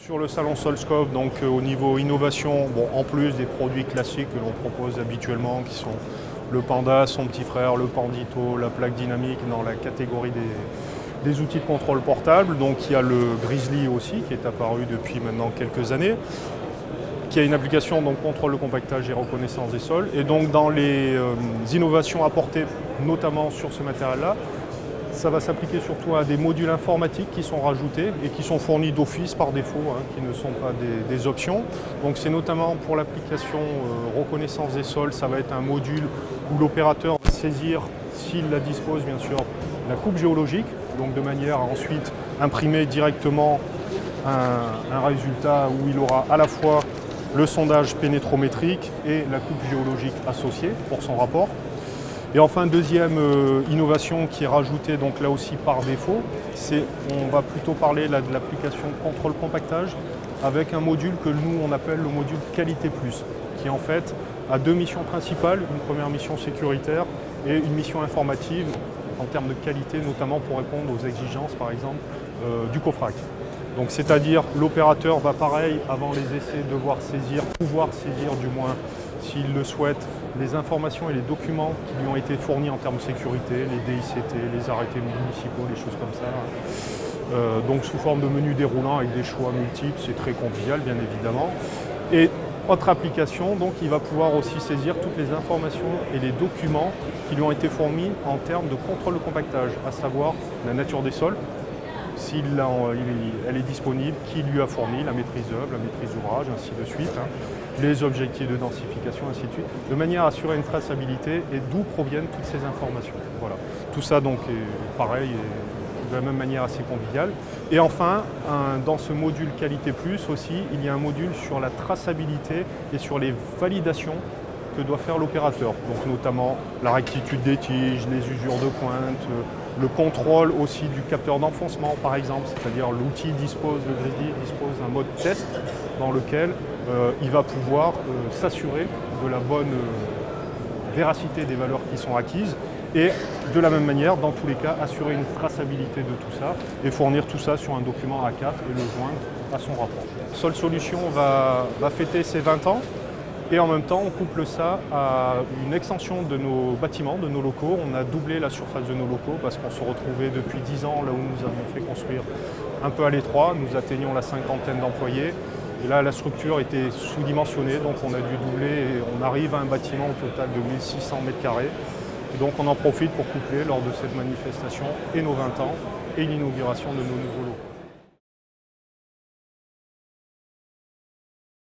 Sur le salon Solscope, donc au niveau innovation, bon, en plus des produits classiques que l'on propose habituellement, qui sont le Panda, son petit frère, le Pandito, la plaque dynamique dans la catégorie des outils de contrôle portable. Donc il y a le Grizzly aussi qui est apparu depuis maintenant quelques années, qui a une application donc contrôle de compactage et reconnaissance des sols. Et donc dans les innovations apportées notamment sur ce matériel-là, ça va s'appliquer surtout à des modules informatiques qui sont rajoutés et qui sont fournis d'office par défaut, hein, qui ne sont pas des options. Donc c'est notamment pour l'application reconnaissance des sols, ça va être un module où l'opérateur va saisir, s'il la dispose bien sûr, la coupe géologique, donc de manière à ensuite imprimer directement un résultat où il aura à la fois le sondage pénétrométrique et la coupe géologique associée pour son rapport. Et enfin, deuxième innovation qui est rajoutée donc là aussi par défaut, c'est on va plutôt parler là, de l'application contrôle compactage avec un module que nous on appelle le module qualité plus, qui en fait a deux missions principales, une première mission sécuritaire et une mission informative en termes de qualité, notamment pour répondre aux exigences par exemple du COFRAC. Donc c'est-à-dire l'opérateur va pareil avant les essais pouvoir saisir du moins s'il le souhaite, les informations et les documents qui lui ont été fournis en termes de sécurité, les DICT, les arrêtés municipaux, les choses comme ça. Donc sous forme de menu déroulant avec des choix multiples, c'est très convivial bien évidemment. Et autre application, donc il va pouvoir aussi saisir toutes les informations et les documents qui lui ont été fournis en termes de contrôle de compactage, à savoir la nature des sols, si elle est disponible, qui lui a fourni, la maîtrise d'œuvre, la maîtrise d'ouvrage, ainsi de suite, hein, les objectifs de densification, ainsi de suite, de manière à assurer une traçabilité et d'où proviennent toutes ces informations. Voilà. Tout ça donc est pareil, et de la même manière assez convivial. Et enfin, dans ce module Qualité Plus aussi, il y a un module sur la traçabilité et sur les validations que doit faire l'opérateur. Donc notamment la rectitude des tiges, les usures de pointe, le contrôle aussi du capteur d'enfoncement par exemple, c'est-à-dire l'outil le Grizzly dispose d'un mode test dans lequel il va pouvoir s'assurer de la bonne véracité des valeurs qui sont acquises et de la même manière, dans tous les cas, assurer une traçabilité de tout ça et fournir tout ça sur un document A4 et le joindre à son rapport. Sol Solutions va fêter ses 20 ans. Et en même temps, on couple ça à une extension de nos bâtiments, de nos locaux. On a doublé la surface de nos locaux parce qu'on se retrouvait depuis 10 ans là où nous avons fait construire un peu à l'étroit. Nous atteignions la cinquantaine d'employés. Et là, la structure était sous-dimensionnée, donc on a dû doubler et on arrive à un bâtiment au total de 1600 m². Et donc on en profite pour coupler lors de cette manifestation et nos 20 ans et l'inauguration de nos nouveaux locaux.